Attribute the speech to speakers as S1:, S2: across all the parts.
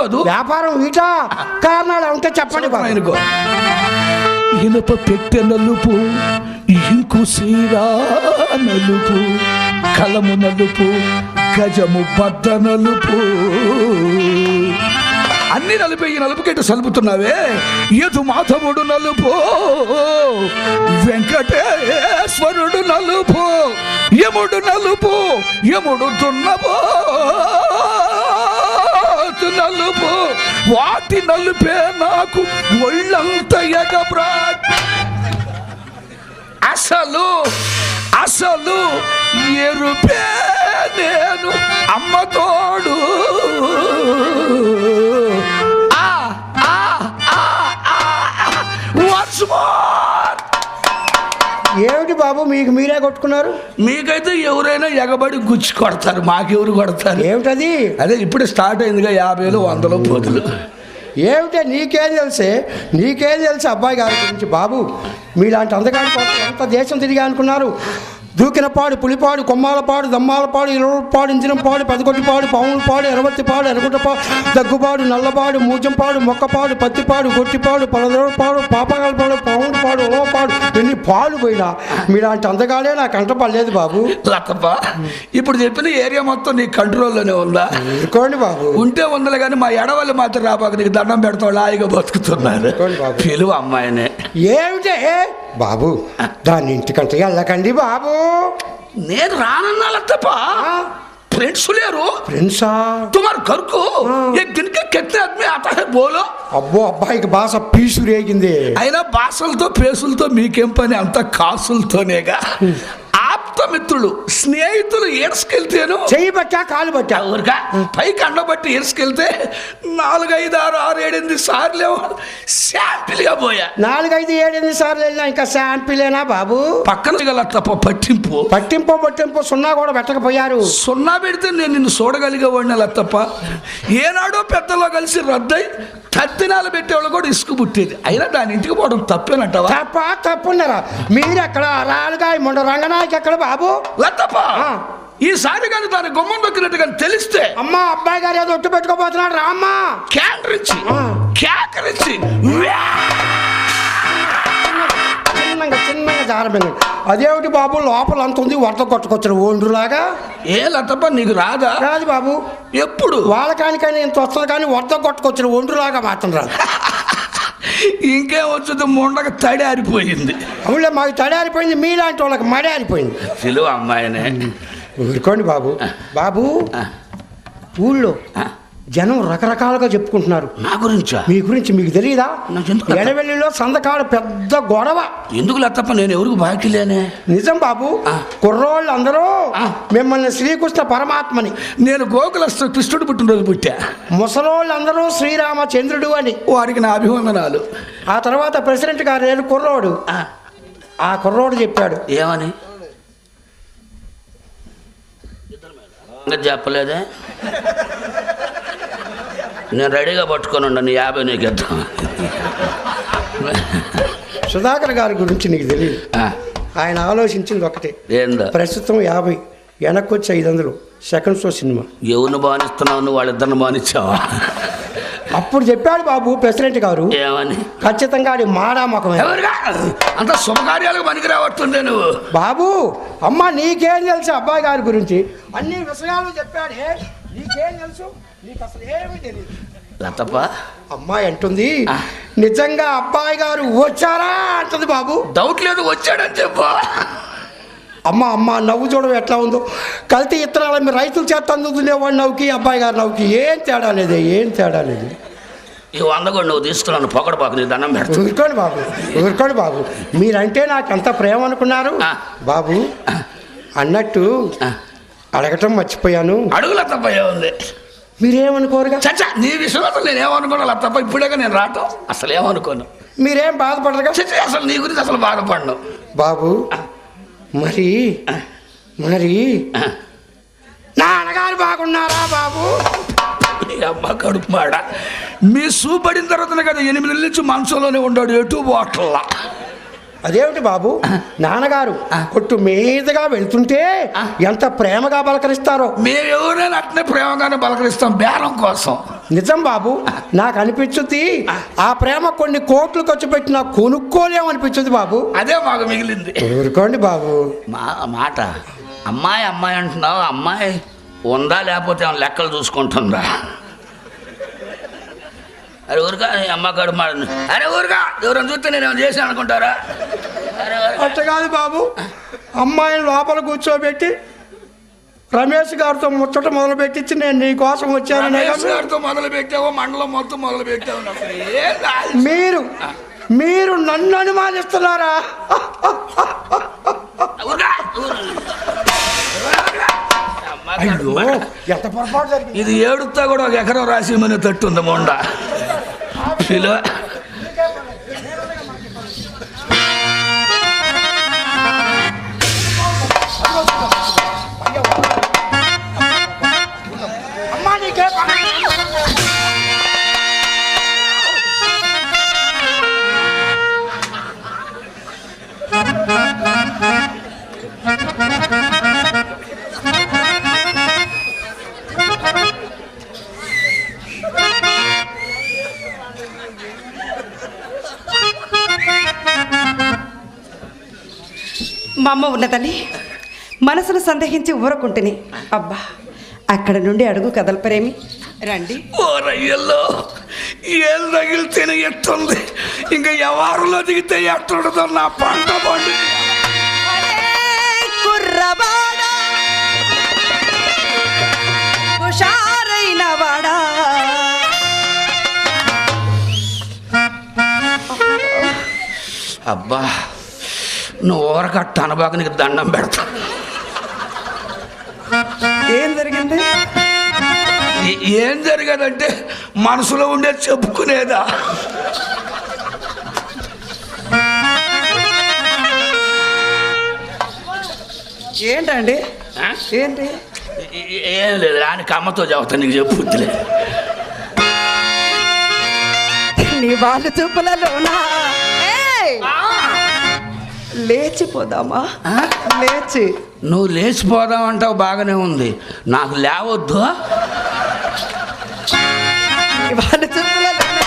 S1: సరిపోదు.
S2: వ్యాపారం వీటా కారణాలు ఉంటే చెప్పండి బాబు.
S1: ఇనుప పెట్టె నలుపు, ఇంకు సీరా నలుపు, కలము నలుపు, గజము బద్ద నలుపు, అన్ని నలుపు. ఈ నలుపుకెట్టు సలుపుతున్నావే. యదు మాధవుడు నలుపు, వెంకటేశ్వరుడు నలుపు, యముడు నలుపు, యముడు దున్నబో నలుపు. వాటి నలుపే నాకు ఒళ్ళంత ఎగబ్రా. అసలు అసలు ఎరుపే నేను అమ్మతోడు.
S2: ఏమిటి బాబు మీకు మీరే కొట్టుకున్నారు?
S1: మీకైతే ఎవరైనా ఎగబడి గుచ్చి కొడతారు, మాకెవరు కొడతారు?
S2: ఏమిటది?
S1: అదే ఇప్పుడు స్టార్ట్ అయిందిగా 50, 100, 10.
S2: ఏమిటే నీకేం తెలుసు అబ్బాయి గారి గురించి? బాబు మీలాంటి అందగాడి కోసం ఎంత దేశం తిరిగా అనుకున్నారు? దూకినపాడు, పులిపాడు, కొమ్మాలపాడు, దమ్మాలపాడు, ఇరవపాడు, ఇంజినంపాడు, పెదకొట్టిపాడు, పావులపాడు, ఎరవత్తిపాడు, ఎరగుంటపాడు, దగ్గుపాడు, నల్లపాడు, మూజంపాడు, మొక్కపాడు, పత్తిపాడు, గొట్టిపాడు, పలదరపాడు, పాపగాలపాడు, పావులపాడు, ఉలవపాడు, ఎన్ని పాలు పోయినా మీలాంటి అందగాడే నాకు కంటపడలేదు బాబు.
S1: లతప్ప, ఇప్పుడు చెప్పిన ఏరియా మొత్తం నీ కంట్రోల్లోనే ఉందా?
S2: అనుకోండి బాబు.
S1: ఉంటే ఉందలే కానీ మా ఎడవాళ్ళు మాత్రం రాబాక నీకు దండం పెడతాం, హాయిగా బతుకుతున్నారు. పిలువ అమ్మాయినే.
S2: ఏమిటే బాబు దాని ఇంటికంటే వెళ్ళకండి బాబు.
S1: నేను రానన్నా లతప్ప. फ्रेंड्स लेरो
S2: फ्रेंड्सा
S1: तुम्हारे घर को एक दिन के कितने आदमी आता है बोलो
S2: అబ్బో అబ్బాయికి భాష పీసు రేగింది
S1: అయినా భాషలతో పేసులతో మీకేం పని అంత కాసులతోనేగా ఆప్త మిత్రులు స్నేహితులు ఏడ్స్కెళ్తేను
S2: చెయ్యి బట్టా కాలు బట్టా
S1: ఊరికా పైకి అండబట్టి ఏడ్స్కెళ్తే 4, 5, 6, 6, 7 సార్లు శాంపిల్గా పోయా
S2: 4, 5, 7 సార్లు వెళ్ళినా ఇంకా శాంపిలేనా బాబు
S1: పక్కన గల తప్ప పట్టింపు సున్నా కూడా పెట్టకపోయారు సున్నా పెడితే నేను నిన్ను చూడగలిగేవాడిని అలా తప్ప ఏనాడో పెద్దలో కలిసి రద్దై తత్తినాలు పెట్టేవాళ్ళు కూడా ఇసుకు పుట్టేది అయినా దాని ఇంటికి పోవడం తప్పేనంటావా
S2: తప్పున్నారా మీరు ఎక్కడ రాలుగా మొండ రంగనాయకి ఎక్కడ బాబు
S1: లతప్ప ఈసారి కానీ దాని గుమ్మం దొక్కినట్టు కానీ తెలిస్తే
S2: అమ్మా అబ్బాయి గారు ఏదో ఒట్టు పెట్టుకోబోతున్నాడు రామ్మా
S1: క్యాకరించి
S2: చిన్నగా జారబెంగ అదేమిటి బాబు లోపల అంత ఉంది వరద కొట్టుకొచ్చిన ఓండ్రులాగా
S1: ఏ లతప్ప నీకు రాదా
S2: రాదు బాబు
S1: ఎప్పుడు
S2: వాళ్ళకానికైనా ఇంత వస్తుంది కానీ వరద కొట్టుకొచ్చిన ఒండ్రులాగా మాత్రం రాదు
S1: ఇంకేం వచ్చింది ముండక తడి ఆరిపోయింది
S2: అవునులే మాకు తడి ఆరిపోయింది మీలాంటి వాళ్ళకి మడి ఆరిపోయింది
S1: పిలువ అమ్మాయినే
S2: ఊరుకోండి బాబు బాబు ఊళ్ళో జనం రకరకాలుగా చెప్పుకుంటున్నారు
S1: నా గురించా
S2: మీ గురించి మీకు తెలియదా ఎడవెల్లిలో సందకాడ పెద్ద గొడవ
S1: ఎందుకు లతప్ప నేను ఎవరికి బాకీ లేనే
S2: నిజం బాబు కుర్రోళ్ళు అందరూ మిమ్మల్ని శ్రీకృష్ణ పరమాత్మని
S1: నేను గోకులస్థ కృష్ణుడు పుట్టినరోజు పుట్టా
S2: ముసలోళ్ళందరూ శ్రీరామచంద్రుడు అని
S1: వారికి నా అభివందనాలు
S2: ఆ తర్వాత ప్రెసిడెంట్ గారు కుర్రోడు ఆ కుర్రోడు చెప్పాడు
S1: ఏమని చెప్పలేదే నేను రెడీగా పట్టుకొని ఉండను 50 నీకు ఇద్దాం
S2: సుధాకర్ గారి గురించి నీకు తెలియదు ఆయన ఆలోచించింది ఒకటే
S1: ఏందో
S2: ప్రస్తుతం 50 వెనక్కి వచ్చి 500 సెకండ్ షో సినిమా
S1: ఎవరిని బానిస్తున్నావు నువ్వు వాళ్ళిద్దరిని బానిచ్చావా
S2: అప్పుడు చెప్పాడు బాబు ప్రెసిడెంట్ గారు
S1: ఏమని
S2: ఖచ్చితంగా అది మాడా ముఖమే
S1: అంత శుభకార్యాలకు పనికి రావట్టుందే నువ్వు
S2: బాబు అమ్మ నీకేం తెలుసు అబ్బాయి గారి గురించి అన్ని విషయాలు చెప్పాడే నీకేం తెలుసు నీకు అసలు ఏమీ తెలియదు
S1: లతప్ప
S2: అమ్మాయి అంటుంది నిజంగా అబ్బాయి గారు వచ్చారా అంటుంది బాబు
S1: డౌట్ లేదు వచ్చాడని చెప్పా
S2: అమ్మ నవ్వు చూడడం ఎట్లా ఉందో కల్తీ ఇత్తనాలు మీరు రైతుల చేత అందుకునేవాడు నవ్వుకి అబ్బాయి గారు నవ్వుకి ఏం తేడా లేదు
S1: ఈ 100 కూడా నువ్వు తీసుకున్నాను పొగడబాకు నీ దండం పెడతా
S2: ఊరుకోండి బాబు మీరంటే నాకు ఎంత ప్రేమ అనుకున్నారు బాబు అన్నట్టు అడగటం మర్చిపోయాను
S1: అడుగుల తప్ప ఏముంది
S2: మీరేమనుకోరుగా
S1: చచ్చా నీ విషయంలో అసలు నేను ఏమనుకోను తప్ప ఇప్పుడేగా నేను రావటం అసలు ఏమనుకోను
S2: మీరేం బాధపడరుగా
S1: చచ్చా అసలు నీ గురించి అసలు బాధపడను
S2: బాబు మరి నాన్నగారు బాగున్నారా బాబు
S1: అమ్మ కడుపు మాడ మీ సూపడిన తర్వాత కదా 8 నెలల నుంచి మనసులోనే ఉన్నాడు ఎటు బాటల్లా
S2: అదేమిటి బాబు నాన్నగారు కొట్టు మీదుగా వెళ్తుంటే ఎంత ప్రేమగా పలకరిస్తారో
S1: మేము ఎవరైనా అట్నే ప్రేమగానే పలకరిస్తాం బేరం కోసం
S2: నిజం బాబు, నాకు అనిపించుద్ది ఆ ప్రేమ కొన్ని కోట్లు ఖర్చు పెట్టినా కొనుక్కోలేమనిపించుద్ది బాబు.
S1: అదే మాకు మిగిలింది.
S2: ఊరుకోండి బాబు.
S1: మాట అమ్మాయి అమ్మాయి అంటున్నావు, అమ్మాయి ఉందా లేకపోతే ఏమైనా లెక్కలు చూసుకుంటుందా? అరే ఊరుగా అమ్మకాడు మాట, అరే ఊరుగా ఎవరైనా చూస్తే నేను ఏమైనా చేశాను అనుకుంటారా?
S2: అట్ట కాదు బాబు, అమ్మాయిని లోపల కూర్చోబెట్టి రమేష్ గారితో ముచ్చట మొదలు పెట్టించి నేను నీ కోసం వచ్చాను.
S1: గారితో మొదలు పెట్టావో మండలం మొత్తం మొదలు పెట్టావు.
S2: మీరు నన్ను అనుమానిస్తున్నారా? ఎంత పొరపాటు జరిగింది.
S1: ఇది ఏడుతా కూడా ఒక ఎకరం రాసిమని తట్టుంది మొండ పిల్ల.
S3: మా అమ్మ ఉన్నదని మనసును సందేహించి ఊరకుంటుని, అబ్బా అక్కడ నుండి అడుగు కదలపరేమి రండి.
S1: ఓ రయ్యల్లో ఏళ్ళు తగిలితేనే ఎట్టుంది, ఇంకా ఎవరిలో దిగితే ఎట్టుండదో నా పంట పండు.
S3: కుర్రవాడా హుషారైన వాడా,
S1: అబ్బా నువ్వు ఊరకట్ట అనబాక నీకు దండం పెడతా.
S3: ఏం జరిగింది?
S1: ఏం జరిగేదంటే మనసులో ఉండేది చెప్పుకునేదా?
S3: ఏంటండి ఏంటి?
S1: ఏం లేదు, ఆయనకి అమ్మతో చెబుతా, నీకు చెప్పుద్దిలే.
S3: నీ వాళ్ళు చూపులలోనా లేచిపోదామా? లేచి
S1: నువ్వు లేచిపోదామంటావు, బాగానే ఉంది, నాకు లేవద్దు.
S3: వాళ్ళ చూపులలోనా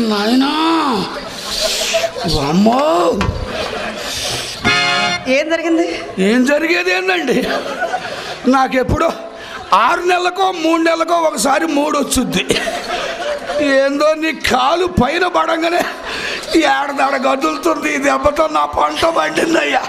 S1: నాయనా అమ్మో,
S3: ఏం జరిగింది?
S1: ఏం జరిగేది ఏందండి, నాకెప్పుడు 6 నెలలకో 3 నెలలకో ఒకసారి మూడు వచ్చుద్ది. ఏందో నీ కాలు పైన పడంగానే ఏడదాడ గదులుతుంది. ఈ దెబ్బతో నా పంట పండిందయ్యా.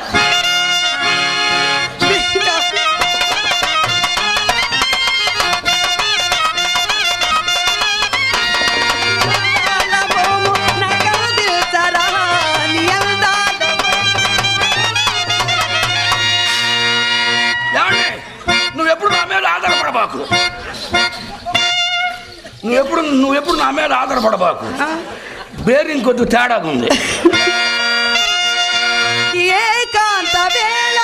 S1: నువ్వెప్పుడు నా మీద ఆధారపడబాకు. బేరింగ్ కొద్ది తేడాగా ఉంది.
S3: ఏకాంత వేళ